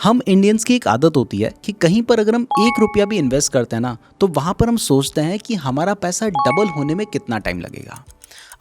हम इंडियंस की एक आदत होती है कि कहीं पर अगर हम 1 रुपया भी इन्वेस्ट करते हैं ना, तो वहाँ पर हम सोचते हैं कि हमारा पैसा डबल होने में कितना टाइम लगेगा।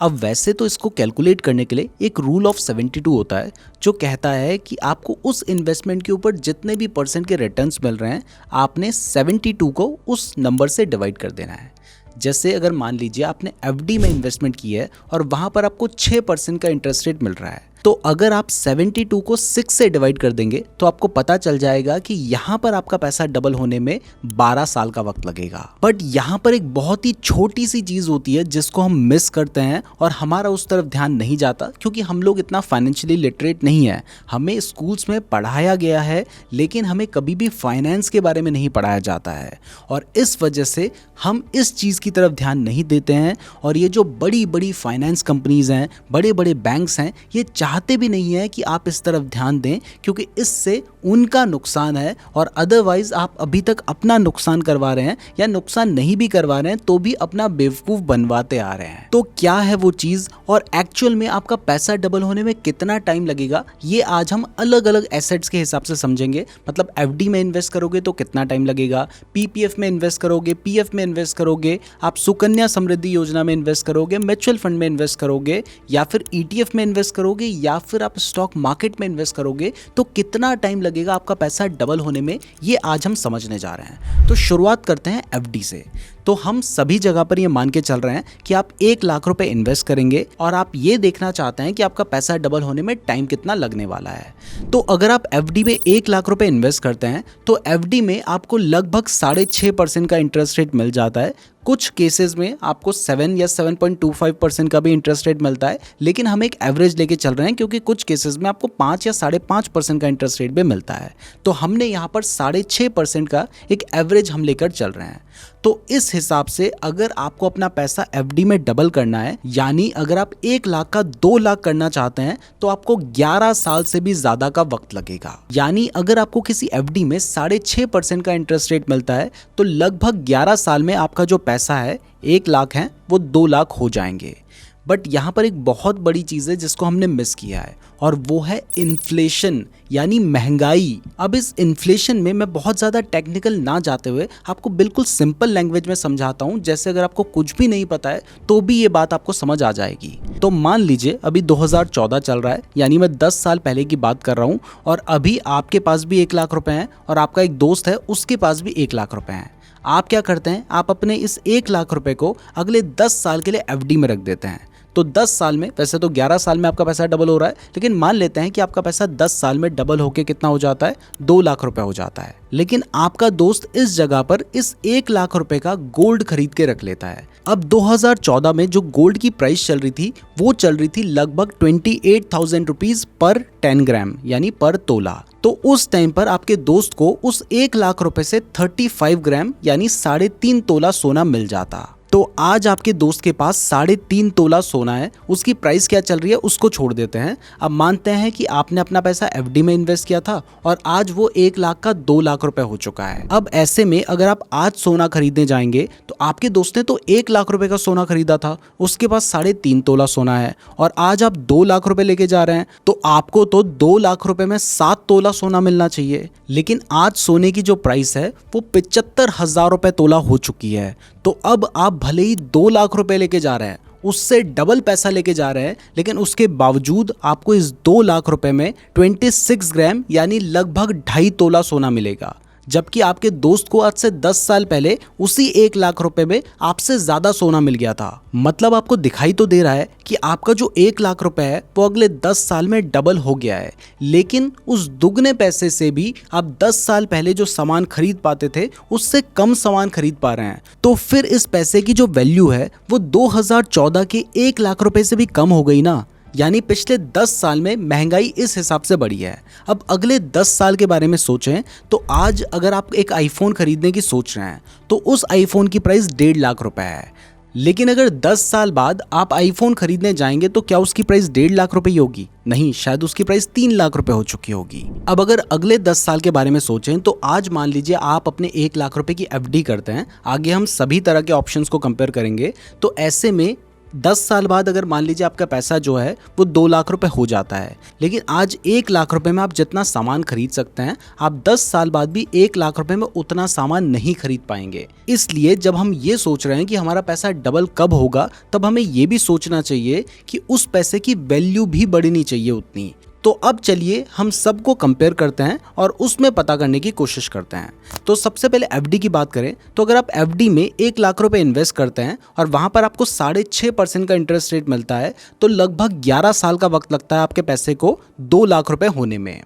अब वैसे तो इसको कैलकुलेट करने के लिए एक रूल ऑफ 72 होता है, जो कहता है कि आपको उस इन्वेस्टमेंट के ऊपर जितने भी परसेंट के रिटर्न्स मिल रहे हैं, आपने 72 को उस नंबर से डिवाइड कर देना है। जैसे अगर मान लीजिए आपने एफडी में इन्वेस्टमेंट की है और वहाँ पर आपको 6% का इंटरेस्ट रेट मिल रहा है, तो अगर आप 72 को 6 से डिवाइड कर देंगे तो आपको पता चल जाएगा कि यहाँ पर आपका पैसा डबल होने में 12 साल का वक्त लगेगा। बट यहाँ पर एक बहुत ही छोटी सी चीज होती है जिसको हम मिस करते हैं और हमारा उस तरफ ध्यान नहीं जाता, क्योंकि हम लोग इतना फाइनेंशियली लिटरेट नहीं है। हमें स्कूल्स में पढ़ाया गया है, लेकिन हमें कभी भी फाइनेंस के बारे में नहीं पढ़ाया जाता है, और इस वजह से हम इस चीज़ की तरफ ध्यान नहीं देते हैं। और ये जो बड़ी बड़ी फाइनेंस कंपनीज हैं, बड़े बड़े बैंक्स हैं, ये चाहते भी नहीं है कि आप इस तरफ ध्यान दें, क्योंकि इससे उनका नुकसान है, और अदरवाइज आप अभी तक अपना नुकसान करवा रहे हैं, या नुकसान नहीं भी करवा रहे हैं तो भी अपना बेवकूफ़ बनवाते आ रहे हैं। तो क्या है वो चीज़, और एक्चुअल में आपका पैसा डबल होने में कितना टाइम लगेगा, ये आज हम अलग अलग एसेट्स के हिसाब से समझेंगे। मतलब एफडी में इन्वेस्ट करोगे तो कितना टाइम लगेगा, पीपीएफ में इन्वेस्ट करोगे, पीएफ में इन्वेस्ट करोगे, आप सुकन्या समृद्धि योजना में इन्वेस्ट करोगे, म्यूचुअल फंड में इन्वेस्ट करोगे, या फिर ईटीएफ में इन्वेस्ट करोगे, या फिर आप स्टॉक मार्केट में इन्वेस्ट करोगे, तो कितना टाइम लगेगा आपका पैसा डबल होने में, ये आज हम समझने जा रहे हैं। तो शुरुआत करते हैं एफडी से। तो हम सभी जगह पर ये मान के चल रहे हैं कि आप 1 लाख रुपए इन्वेस्ट करेंगे और आप ये देखना चाहते हैं कि आपका पैसा डबल होने में टाइम कितना लगने वाला है। तो अगर आप एफडी में 1 लाख रुपए इन्वेस्ट करते हैं तो एफडी में आपको लगभग 6.5% का इंटरेस्ट रेट मिल जाता है। कुछ केसेस में आपको 7 या 7.25% का भी इंटरेस्ट रेट मिलता है, लेकिन हम एक एवरेज लेके चल रहे हैं, क्योंकि कुछ केसेस में आपको 5 या 5.5% का इंटरेस्ट रेट भी मिलता है। तो हमने यहाँ पर 6.5% का एक एवरेज हम लेकर चल रहे हैं। तो इस हिसाब से अगर आपको अपना पैसा एफडी में डबल करना है, यानी अगर आप 1 लाख का 2 लाख करना चाहते हैं, तो आपको 11 साल से भी ज्यादा का वक्त लगेगा। यानी अगर आपको किसी एफडी में 6.5% का इंटरेस्ट रेट मिलता है, तो लगभग 11 साल में आपका जो पैसा है 1 लाख है वो 2 लाख हो जाएंगे। बट यहाँ पर एक बहुत बड़ी चीज़ है जिसको हमने मिस किया है, और वो है इन्फ्लेशन, यानी महंगाई। अब इस इन्फ्लेशन में मैं बहुत ज़्यादा टेक्निकल ना जाते हुए आपको बिल्कुल सिंपल लैंग्वेज में समझाता हूँ, जैसे अगर आपको कुछ भी नहीं पता है तो भी ये बात आपको समझ आ जाएगी। तो मान लीजिए अभी 2014 चल रहा है, यानी मैं 10 साल पहले की बात कर रहा हूँ, और अभी आपके पास भी 1 लाख रुपए हैं और आपका एक दोस्त है उसके पास भी 1 लाख रुपए हैं। आप क्या करते हैं, आप अपने इस 1 लाख रुपए को अगले 10 साल के लिए एफडी में रख देते हैं। तो 10 साल में, वैसे तो 11 साल में आपका पैसा डबल हो रहा है, लेकिन मान लेते हैं कि आपका पैसा 10 साल में डबल होके कितना हो जाता है, 2 लाख रुपए हो जाता है। लेकिन आपका दोस्त इस जगह पर इस 1 लाख रुपए का गोल्ड खरीद के रख लेता है। अब 2014 में जो गोल्ड की प्राइस चल रही थी, वो चल रही थी लगभग 28,000 रुपीज पर 10 ग्राम, यानी पर तोला। तो उस टाइम पर आपके दोस्त को उस 1 लाख रुपए से 35 ग्राम यानी 3.5 तोला सोना मिल जाता। तो आज आपके दोस्त के पास 3.5 तोला सोना है, उसकी प्राइस क्या चल रही है उसको छोड़ देते हैं। अब मानते हैं कि आपने अपना पैसा एफडी में इन्वेस्ट किया था और आज वो 1 लाख का 2 लाख रुपए हो चुका है। अब ऐसे में अगर आप आज सोना खरीदने जाएंगे, तो आपके दोस्त ने तो 1 लाख रुपए का सोना खरीदा था, उसके पास 3.5 तोला सोना है, और आज आप 2 लाख रुपए लेके जा रहे हैं, तो आपको तो 2 लाख रुपए में 7 तोला सोना मिलना चाहिए। लेकिन आज सोने की जो प्राइस है वो 75,000 रुपए तोला हो चुकी है। तो अब आप भले ही 2 लाख रुपए लेके जा रहे हैं, उससे डबल पैसा लेके जा रहे हैं, लेकिन उसके बावजूद आपको इस 2 लाख रुपए में 26 ग्राम यानी लगभग 2.5 तोला सोना मिलेगा। जबकि आपके दोस्त को आज से 10 साल पहले उसी 1 लाख रुपए में आपसे ज्यादा सोना मिल गया था। मतलब आपको दिखाई तो दे रहा है कि आपका जो 1 लाख रुपए है वो अगले 10 साल में डबल हो गया है, लेकिन उस दुगने पैसे से भी आप 10 साल पहले जो सामान खरीद पाते थे उससे कम सामान खरीद पा रहे हैं। तो फिर इस पैसे की जो वैल्यू है वो 2014 के 1 लाख रुपए से भी कम हो गई ना। यानी पिछले 10 साल में महंगाई इस हिसाब से बढ़ी है। अब अगले 10 साल के बारे में सोचें तो आज अगर आप एक आईफोन खरीदने की सोच रहे हैं तो उस आईफोन की प्राइस 1.5 लाख रुपए है। लेकिन अगर 10 साल बाद आप आईफोन खरीदने जाएंगे तो क्या उसकी प्राइस 1.5 लाख रुपए ही होगी? नहीं, शायद उसकी प्राइस 3 लाख रुपए हो चुकी होगी। अब अगर अगले 10 साल के बारे में सोचें तो आज मान लीजिए आप अपने 1 लाख रुपए की एफडी करते हैं, आगे हम सभी तरह के ऑप्शंस को कंपेयर करेंगे, तो ऐसे में 10 साल बाद अगर मान लीजिए आपका पैसा जो है वो 2 लाख रुपए हो जाता है, लेकिन आज 1 लाख रुपए में आप जितना सामान खरीद सकते हैं, आप 10 साल बाद भी 1 लाख रुपए में उतना सामान नहीं खरीद पाएंगे। इसलिए जब हम ये सोच रहे हैं कि हमारा पैसा डबल कब होगा, तब हमें ये भी सोचना चाहिए कि उस पैसे की वैल्यू भी बढ़नी चाहिए उतनी। तो अब चलिए हम सबको कंपेयर करते हैं और उसमें पता करने की कोशिश करते हैं। तो सबसे पहले एफडी की बात करें तो अगर आप एफडी में 1 लाख रुपए इन्वेस्ट करते हैं और वहां पर आपको 6.5% का इंटरेस्ट रेट मिलता है, तो लगभग 11 साल का वक्त लगता है आपके पैसे को 2 लाख रुपए होने में।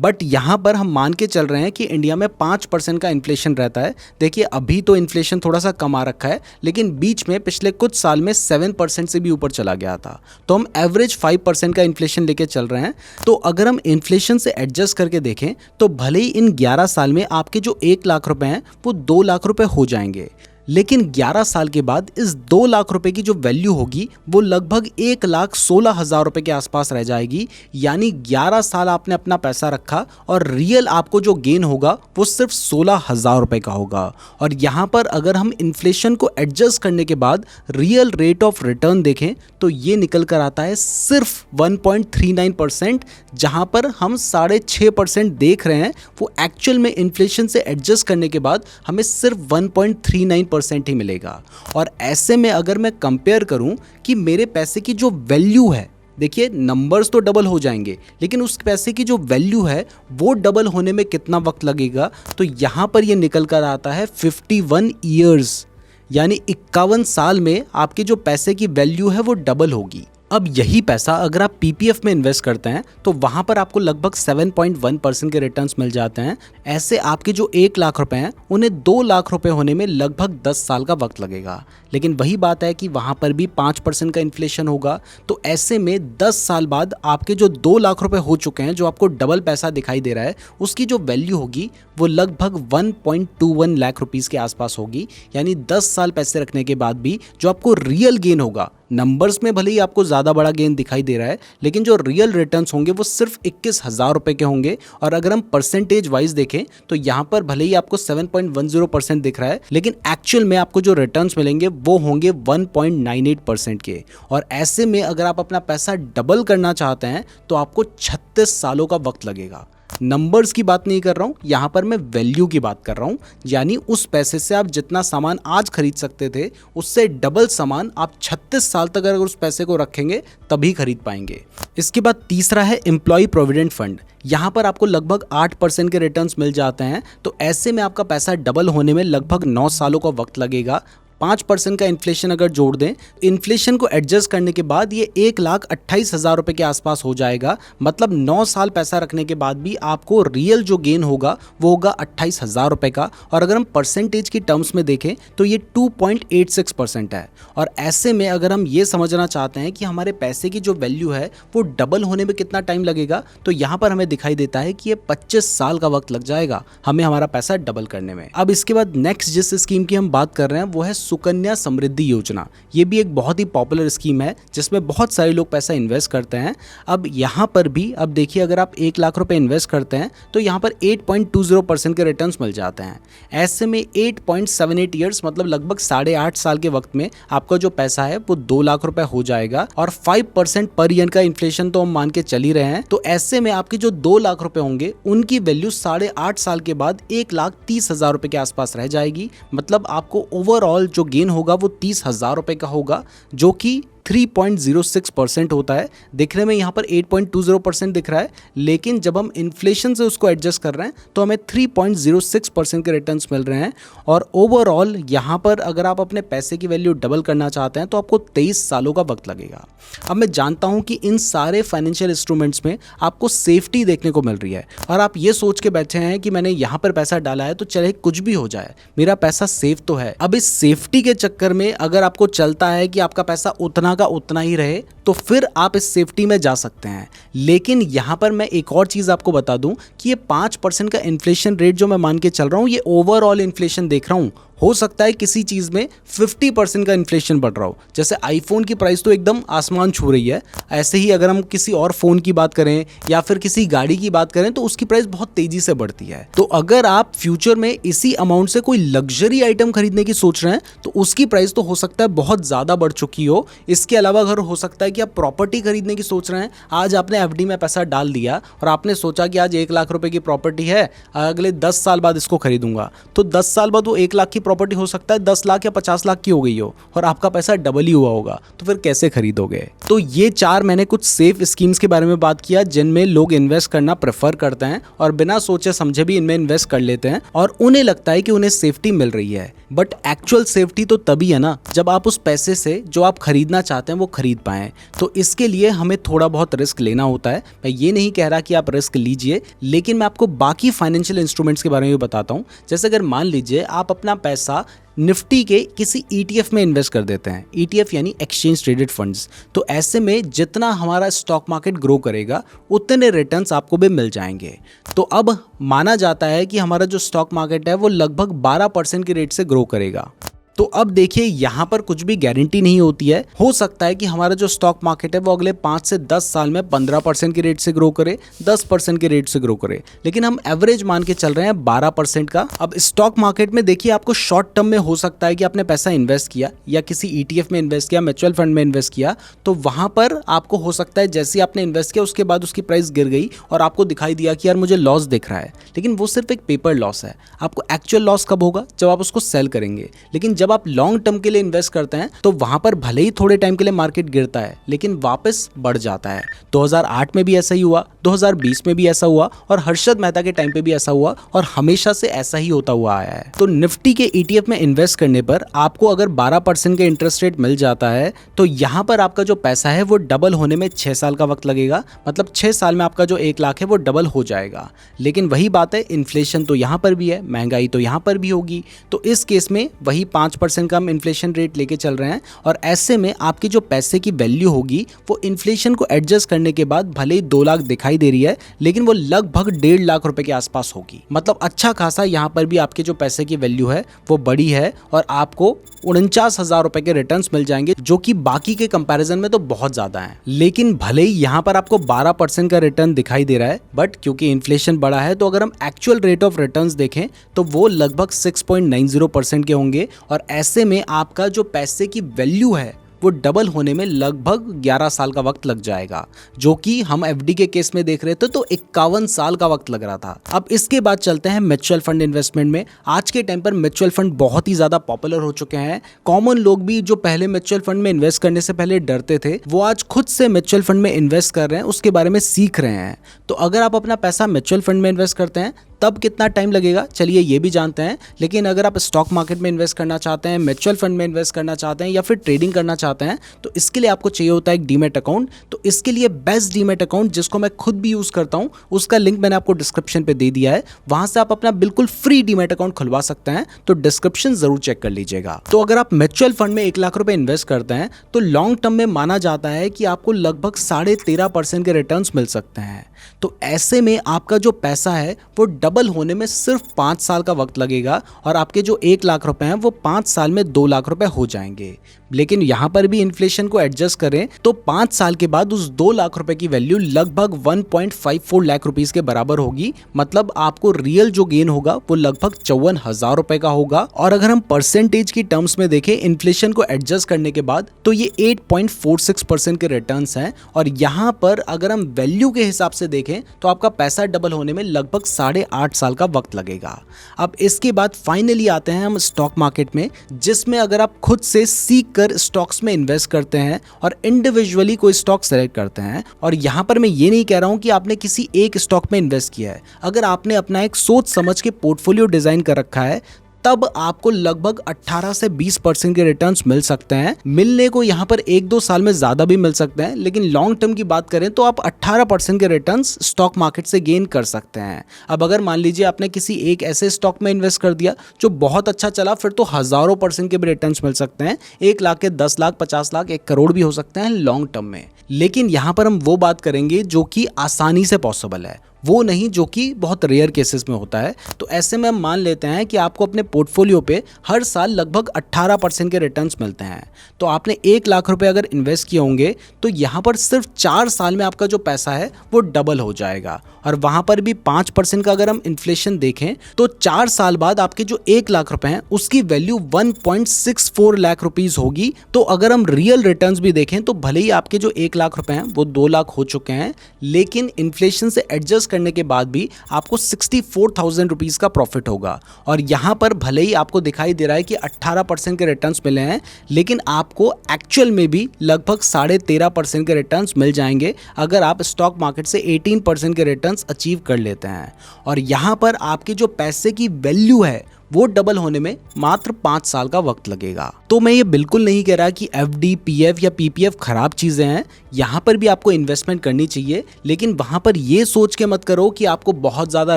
बट यहाँ पर हम मान के चल रहे हैं कि इंडिया में 5% का इन्फ्लेशन रहता है। देखिए अभी तो इन्फ्लेशन थोड़ा सा कम आ रखा है, लेकिन बीच में पिछले कुछ साल में 7% से भी ऊपर चला गया था। तो हम एवरेज 5% का इन्फ्लेशन लेके चल रहे हैं। तो अगर हम इन्फ्लेशन से एडजस्ट करके देखें तो भले ही इन 11 साल में आपके जो 1 लाख रुपए हैं वो 2 लाख रुपए हो जाएंगे, लेकिन 11 साल के बाद इस 2 लाख रुपए की जो वैल्यू होगी वो लगभग 1,16,000 रुपए के आसपास रह जाएगी। यानी 11 साल आपने अपना पैसा रखा और रियल आपको जो गेन होगा वो सिर्फ 16,000 रुपए का होगा। और यहाँ पर अगर हम इन्फ्लेशन को एडजस्ट करने के बाद रियल रेट ऑफ रिटर्न देखें तो ये निकल कर आता है सिर्फ 1.39%, जहाँ पर हम 6.5% देख रहे हैं वो एक्चुअल में इन्फ्लेशन से एडजस्ट करने के बाद हमें सिर्फ 1.39% ही मिलेगा। और ऐसे में अगर मैं कंपेयर करूं कि मेरे पैसे की जो वैल्यू है, देखिए नंबर्स तो डबल हो जाएंगे, लेकिन उस पैसे की जो वैल्यू है वो डबल होने में कितना वक्त लगेगा, तो यहाँ पर ये निकल कर आता है 51 ईयर्स, यानी 51 साल में आपके जो पैसे की वैल्यू है वो डबल होगी। अब यही पैसा अगर आप पीपीएफ में इन्वेस्ट करते हैं तो वहां पर आपको लगभग 7.1% के रिटर्न्स मिल जाते हैं। ऐसे आपके जो 1 लाख रुपए हैं उन्हें 2 लाख रुपए होने में लगभग 10 साल का वक्त लगेगा। लेकिन वही बात है कि वहां पर भी 5% का इन्फ्लेशन होगा। तो ऐसे में 10 साल बाद आपके जो 2 लाख रुपए हो चुके हैं, जो आपको डबल पैसा दिखाई दे रहा है, उसकी जो वैल्यू होगी वो लगभग 1.21 लाख रुपीस के आसपास होगी। यानी 10 साल पैसे रखने के बाद भी जो आपको रियल गेन होगा, नंबर्स में भले ही आपको ज़्यादा बड़ा गेन दिखाई दे रहा है, लेकिन जो रियल रिटर्न्स होंगे वो सिर्फ 21,000 रुपये के होंगे। और अगर हम परसेंटेज वाइज देखें तो यहाँ पर भले ही आपको 7.10% दिख रहा है, लेकिन एक्चुअल में आपको जो रिटर्न्स मिलेंगे वो होंगे 1.98% के। और ऐसे में अगर आप अपना पैसा डबल करना चाहते हैं तो आपको 36 सालों का वक्त लगेगा। नंबर्स की बात नहीं कर रहा हूं, यहां पर मैं वैल्यू की बात कर रहा हूं। यानी उस पैसे से आप जितना सामान आज खरीद सकते थे उससे डबल सामान आप 36 साल तक अगर उस पैसे को रखेंगे तभी खरीद पाएंगे। इसके बाद तीसरा है एम्प्लॉय प्रोविडेंट फंड। यहाँ पर आपको लगभग 8% के रिटर्न्स मिल जाते हैं। तो ऐसे में आपका पैसा डबल होने में लगभग 9 सालों का वक्त लगेगा। 5% का इन्फ्लेशन अगर जोड़ दें, इन्फ्लेशन को एडजस्ट करने के बाद ये 1,28,000 रुपये के आसपास हो जाएगा। मतलब 9 साल पैसा रखने के बाद भी आपको रियल जो गेन होगा वो होगा 28,000 रुपये का। और अगर हम परसेंटेज की टर्म्स में देखें तो ये 2.86% है। और ऐसे में अगर हम ये समझना चाहते हैं कि हमारे पैसे की जो वैल्यू है वो डबल होने में कितना टाइम लगेगा, तो यहाँ पर हमें दिखाई देता है कि ये 25 साल का वक्त लग जाएगा हमें हमारा पैसा डबल करने में। अब इसके बाद नेक्स्ट जिस स्कीम की हम बात कर रहे हैं वो है सुकन्या समृद्धि योजना। ये भी एक बहुत ही पॉपुलर स्कीम है जिसमें बहुत सारे लोग पैसा इन्वेस्ट करते हैं। अब यहाँ पर भी अब देखिए, अगर आप 1 लाख रुपए इन्वेस्ट करते हैं तो यहाँ पर 8.20% के रिटर्न्स मिल जाते हैं। ऐसे में 8.78 ईयर्स मतलब लगभग 8.5 साल के वक्त में आपका जो पैसा है वो 2 लाख रुपए हो जाएगा। और 5% पर ईयर का इन्फ्लेशन तो हम मान के चल ही रहे हैं। तो ऐसे में आपके जो 2 लाख रुपए होंगे उनकी वैल्यू 8.5 साल के बाद 1,30,000 रुपए के आसपास रह जाएगी। मतलब आपको ओवरऑल जो गेन होगा वो 30,000 रुपए का होगा, जो कि 3.06% होता है। दिखने में यहाँ पर 8.20% दिख रहा है, लेकिन जब हम इन्फ्लेशन से उसको एडजस्ट कर रहे हैं तो हमें 3.06% के रिटर्न्स मिल रहे हैं। और ओवरऑल यहाँ पर अगर आप अपने पैसे की वैल्यू डबल करना चाहते हैं तो आपको 23 सालों का वक्त लगेगा। अब मैं जानता हूँ कि इन सारे फाइनेंशियल इंस्ट्रूमेंट्स में आपको सेफ्टी देखने को मिल रही है और आप ये सोच के बैठे हैं कि मैंने यहाँ पर पैसा डाला है तो चले कुछ भी हो जाए, मेरा पैसा सेफ तो है। अब इस सेफ्टी के चक्कर में अगर आपको चलता है कि आपका पैसा उतना का उतना ही रहे तो फिर आप इस सेफ्टी में जा सकते हैं। लेकिन यहाँ पर मैं एक और चीज़ आपको बता दूं कि ये 5% का इन्फ्लेशन रेट जो मैं मान के चल रहा हूँ, ये ओवरऑल इन्फ्लेशन देख रहा हूँ। हो सकता है किसी चीज़ में 50% का इन्फ्लेशन बढ़ रहा हो, जैसे आईफोन की प्राइस तो एकदम आसमान छू रही है, ऐसे ही अगर हम किसी और फ़ोन की बात करें या फिर किसी गाड़ी की बात करें तो उसकी प्राइस बहुत तेज़ी से बढ़ती है। तो अगर आप फ्यूचर में इसी अमाउंट से कोई लग्जरी आइटम खरीदने की सोच रहे हैं तो उसकी प्राइस तो हो सकता है बहुत ज़्यादा बढ़ चुकी हो। इसके अलावा अगर हो सकता है कि आप प्रॉपर्टी खरीदने की सोच रहे हैं, आज आपने एफडी में पैसा डाल दिया और आपने सोचा कि आज 1 लाख रुपए की प्रॉपर्टी है, अगले 10 साल बाद इसको खरीदूंगा, तो 10 साल बाद वो 1 लाख की प्रॉपर्टी हो सकता है 10 लाख या 50 लाख की हो गई हो और आपका पैसा डबल ही हुआ होगा, तो फिर कैसे खरीदोगे। तो ये 4 मैंने कुछ सेफ स्कीम्स के बारे में बात किया जिनमें लोग इन्वेस्ट करना प्रेफर करते हैं और बिना सोचे समझे भी इनमें इन्वेस्ट कर लेते हैं और उन्हें लगता है कि उन्हें सेफ्टी मिल रही है। बट एक्चुअल सेफ्टी तो तभी है ना जब आप उस पैसे से जो आप खरीदना चाहते हैं वो खरीद पाएं। तो इसके लिए हमें थोड़ा बहुत रिस्क लेना होता है। मैं ये नहीं कह रहा कि आप रिस्क लीजिए, लेकिन मैं आपको बाकी फाइनेंशियल इंस्ट्रूमेंट्स के बारे में बताता हूँ। जैसे अगर मान लीजिए आप अपना पैसा निफ्टी के किसी ETF में इन्वेस्ट कर देते हैं, ETF यानी एक्सचेंज ट्रेडेड फंड्स, तो ऐसे में जितना हमारा स्टॉक मार्केट ग्रो करेगा उतने रिटर्न्स आपको भी मिल जाएंगे। तो अब माना जाता है कि हमारा जो स्टॉक मार्केट है वो लगभग 12% के रेट से ग्रो करेगा। तो अब देखिए यहाँ पर कुछ भी गारंटी नहीं होती है, हो सकता है कि हमारा जो स्टॉक मार्केट है वो अगले 5 से 10 साल में 15% के रेट से ग्रो करे, 10% के रेट से ग्रो करे, लेकिन हम एवरेज मान के चल रहे हैं 12% का। अब स्टॉक मार्केट में देखिए आपको शॉर्ट टर्म में हो सकता है कि आपने पैसा इन्वेस्ट किया या किसी ETF में इन्वेस्ट किया, म्यूचुअल फंड में इन्वेस्ट किया, तो वहां पर आपको हो सकता है जैसे आपने इन्वेस्ट किया उसके बाद उसकी प्राइस गिर गई और आपको दिखाई दिया कि यार मुझे लॉस दिख रहा है, लेकिन वो सिर्फ एक पेपर लॉस है। आपको एक्चुअल लॉस कब होगा? जब आप उसको सेल करेंगे। लेकिन जब आप लॉन्ग टर्म के लिए इन्वेस्ट करते हैं तो वहां पर भले ही थोड़े टाइम के लिए मार्केट गिरता है लेकिन वापस बढ़ जाता है। 2008 में भी ऐसा ही हुआ, 2020 में भी ऐसा हुआ और हर्षद मेहता के टाइम पे भी ऐसा हुआ और हमेशा से ऐसा ही होता हुआ आया है। तो निफ्टी के ETF में इन्वेस्ट करने पर आपको अगर 12% के इंटरेस्ट रेट मिल जाता है तो यहाँ पर आपका जो पैसा है वो डबल होने में 6 साल का वक्त लगेगा, मतलब 6 साल में आपका जो 1 लाख है वो डबल हो जाएगा। लेकिन वही बात है, इन्फ्लेशन तो यहाँ पर भी है, महंगाई तो यहाँ पर भी होगी, तो इस केस में वही 5% का इन्फ्लेशन रेट लेके चल रहे हैं और ऐसे में आपकी जो पैसे की वैल्यू होगी वो इन्फ्लेशन को एडजस्ट करने के बाद भले ही 2 लाख दिखाई दे रही है लेकिन वो लगभग 1.5 लाख रुपए के आसपास होगी। मतलब अच्छा खासा यहाँ पर भी आपके जो पैसे की वैल्यू है वो बड़ी है और आपको 49,000 रुपए के रिटर्न्स मिल जाएंगे, जो कि बाकी के कंपैरिजन में तो बहुत ज्यादा है। लेकिन भले ही यहाँ पर आपको 12% का रिटर्न दिखाई दे रहा है, बट क्योंकि इन्फ्लेशन बढ़ा है तो अगर हम एक्चुअल रेट ऑफ रिटर्न्स देखें तो वो लगभग 6.90% के होंगे और ऐसे में आपका जो पैसे की वैल्यू है वो डबल होने में लगभग 11 साल का वक्त लग जाएगा, जो कि हम एफडी के केस में देख रहे थे तो 51 साल का वक्त लग रहा था। अब इसके बाद चलते हैं म्यूचुअल फंड इन्वेस्टमेंट में। आज के टाइम पर म्यूचुअल फंड बहुत ही ज्यादा पॉपुलर हो चुके हैं। कॉमन लोग भी जो पहले म्यूचुअल फंड में इन्वेस्ट करने से पहले डरते थे वो आज खुद से म्यूचुअल फंड में इन्वेस्ट कर रहे हैं, उसके बारे में सीख रहे हैं। तो अगर आप अपना पैसा म्यूचुअल फंड में इन्वेस्ट करते हैं तब कितना टाइम लगेगा, चलिए ये भी जानते हैं। लेकिन अगर आप स्टॉक मार्केट में इन्वेस्ट करना चाहते हैं, म्यूचुअल फंड में इन्वेस्ट करना चाहते हैं या फिर ट्रेडिंग करना चाहते हैं तो इसके लिए आपको चाहिए होता है एक डीमैट अकाउंट। तो इसके लिए बेस्ट डीमैट अकाउंट जिसको मैं खुद भी यूज करता हूं उसका लिंक मैंने आपको डिस्क्रिप्शन पे दे दिया है, वहां से आप अपना बिल्कुल फ्री डीमैट अकाउंट खुलवा सकते हैं। तो डिस्क्रिप्शन जरूर चेक कर लीजिएगा। तो अगर आप म्यूचुअल फंड में 1 लाख रुपए इन्वेस्ट करते हैं तो लॉन्ग टर्म में माना जाता है कि आपको लगभग 13.5% के रिटर्न्स मिल सकते हैं। तो ऐसे में आपका जो पैसा है वो डबल होने में सिर्फ 5 साल का वक्त लगेगा और आपके जो 1 लाख रुपए हैं वो 5 साल में 2 लाख रुपए हो जाएंगे। लेकिन यहां पर भी इन्फ्लेशन को एडजस्ट करें तो 5 साल के बाद उस 2 लाख रुपए की वैल्यू लगभग 1.54 लाख रुपीस के बराबर होगी। मतलब आपको रियल जो गेन होगा वो लगभग 54,000 रुपए का होगा। और अगर हम परसेंटेज की टर्म्स में देखें इन्फ्लेशन को एडजस्ट करने के बाद तो ये 8.46% के रिटर्न्स हैं। और यहां पर अगर हम वैल्यू के हिसाब से देखें तो आपका पैसा डबल होने में लगभग 8.5 साल का वक्त लगेगा। अब इसके बाद फाइनली आते हैं हम स्टॉक मार्केट में, जिसमें अगर आप खुद से सीख कर स्टॉक्स में इन्वेस्ट करते हैं और इंडिविजुअली कोई स्टॉक सेलेक्ट करते हैं। और यहां पर मैं ये नहीं कह रहा हूं कि आपने किसी एक स्टॉक में इन्वेस्ट किया है। अगर आपने अपना एक सोच समझ के पोर्टफोलियो डिजाइन कर रखा है तब आपको लगभग 18 से 20% के रिटर्न्स मिल सकते हैं। मिलने को यहाँ पर 1-2 साल में ज्यादा भी मिल सकते हैं, लेकिन लॉन्ग टर्म की बात करें तो आप 18% के रिटर्न्स स्टॉक मार्केट से गेन कर सकते हैं। अब अगर मान लीजिए आपने किसी एक ऐसे स्टॉक में इन्वेस्ट कर दिया जो बहुत अच्छा चला, फिर तो हजारों % के भी रिटर्न्स मिल सकते हैं। 1 लाख के 10 लाख, 50 लाख, 1 करोड़ भी हो सकते हैं लॉन्ग टर्म में। लेकिन यहाँ पर हम वो बात करेंगे जो कि आसानी से पॉसिबल है, वो नहीं जो कि बहुत रेयर केसेस में होता है। तो ऐसे में हम मान लेते हैं कि आपको अपने पोर्टफोलियो पे हर साल लगभग 18% के रिटर्न्स मिलते हैं। तो आपने 1 लाख रुपए अगर इन्वेस्ट किए होंगे तो यहाँ पर सिर्फ 4 साल में आपका जो पैसा है वो डबल हो जाएगा। और वहाँ पर भी 5% का अगर हम इन्फ्लेशन देखें तो 4 साल बाद आपके जो 1 लाख रुपए हैं उसकी वैल्यू 1.64 लाख रुपीस होगी। तो अगर हम रियल रिटर्न्स भी देखें तो भले ही आपके जो 1 लाख रुपए हैं वो 2 लाख हो चुके हैं, लेकिन इन्फ्लेशन से एडजस्ट करने के बाद भी आपको 64,000 रुपीस का प्रॉफिट होगा। और यहाँ पर भले ही आपको दिखाई दे रहा है कि 18% के रिटर्न्स मिले हैं, लेकिन आपको एक्चुअल में भी लगभग 13.5% के रिटर्न्स मिल जाएंगे अगर आप स्टॉक मार्केट से 18% के रिटर्न्स अचीव कर लेते हैं। और यहाँ पर आपके जो पैसे की वैल्यू है वो डबल होने में मात्र 5 साल का वक्त लगेगा। तो मैं ये बिल्कुल नहीं कह रहा कि एफडी, पीएफ या पीपीएफ खराब चीजें हैं, यहाँ पर भी आपको इन्वेस्टमेंट करनी चाहिए, लेकिन वहाँ पर ये सोच के मत करो कि आपको बहुत ज़्यादा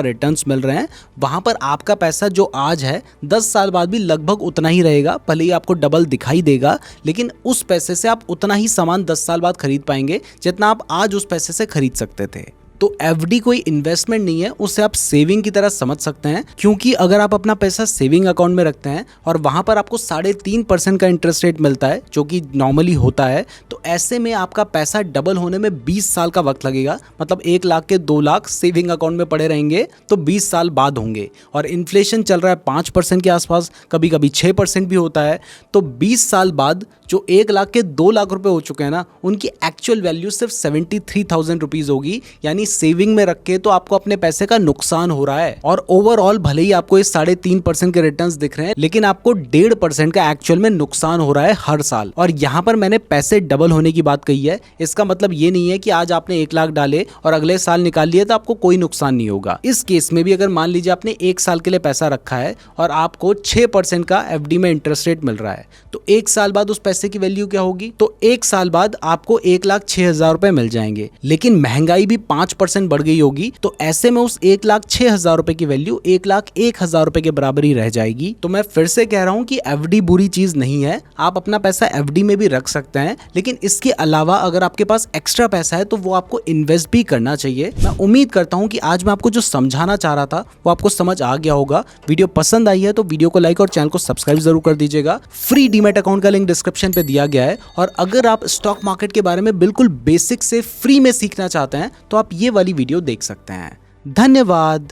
रिटर्न्स मिल रहे हैं। वहाँ पर आपका पैसा जो आज है 10 साल बाद भी लगभग उतना ही रहेगा, भले ही आपको डबल दिखाई देगा, लेकिन उस पैसे से आप उतना ही सामान 10 साल बाद खरीद पाएंगे जितना आप आज उस पैसे से खरीद सकते थे। तो एफडी कोई इन्वेस्टमेंट नहीं है, उसे आप सेविंग की तरह समझ सकते हैं, क्योंकि अगर आप अपना पैसा सेविंग अकाउंट में रखते हैं और वहां पर आपको 3.5% का इंटरेस्ट रेट मिलता है जो कि नॉर्मली होता है, तो ऐसे में आपका पैसा डबल होने में 20 साल का वक्त लगेगा। मतलब 1 लाख के 2 लाख सेविंग अकाउंट में पड़े रहेंगे तो 20 साल बाद होंगे। और इन्फ्लेशन चल रहा है 5% के आसपास, कभी कभी 6% भी होता है। तो 20 साल बाद जो 1 लाख के 2 लाख रुपए हो चुके हैं ना, उनकी एक्चुअल वैल्यू सिर्फ 73,000 रुपीज होगी। यानी सेविंग में रख के तो आपको अपने पैसे का नुकसान हो रहा है। और ओवरऑल भले ही आपको इस 3.5% के रिटर्न्स दिख रहे हैं, लेकिन आपको 1.5% का एक्चुअल में नुकसान हो रहा है हर साल। और यहाँ पर मैंने पैसे डबल होने की बात कही है, इसका मतलब ये नहीं है कि आज आपने 1 लाख डाले और अगले साल निकाल लिए तो आपको कोई नुकसान नहीं होगा। इस केस में भी अगर मान लीजिए आपने 1 साल के लिए पैसा रखा है और आपको 6% का एफडी में इंटरेस्ट रेट मिल रहा है, तो 1 साल बाद उस पैसे की वैल्यू क्या होगी? तो 1 साल बाद आपको 1,06,000 रुपए मिल जाएंगे। लेकिन महंगाई भी 5% बढ़ गई होगी, तो ऐसे में उस 1,06,000 रुपए की वैल्यू 1,01,000 रुपए के बराबर ही रह जाएगी। तो मैं फिर से कह रहा हूं कि एफडी बुरी चीज नहीं है, आप अपना पैसा एफडी में भी रख सकते हैं, लेकिन इसके अलावा अगर आपके पास एक्स्ट्रा पैसा है तो वो आपको इन्वेस्ट भी करना चाहिए। मैं उम्मीद करता हूं कि आज मैं आपको जो समझाना चाह रहा था वो आपको समझ आ गया होगा। वीडियो पसंद आई है तो वीडियो को लाइक और चैनल को सब्सक्राइब जरूर कर दीजिएगा। फ्री डीमैट अकाउंट का लिंक डिस्क्रिप्शन पे दिया गया है। और अगर आप स्टॉक मार्केट के बारे में बिल्कुल बेसिक से फ्री में सीखना चाहते हैं तो आप ये वाली वीडियो देख सकते हैं। धन्यवाद।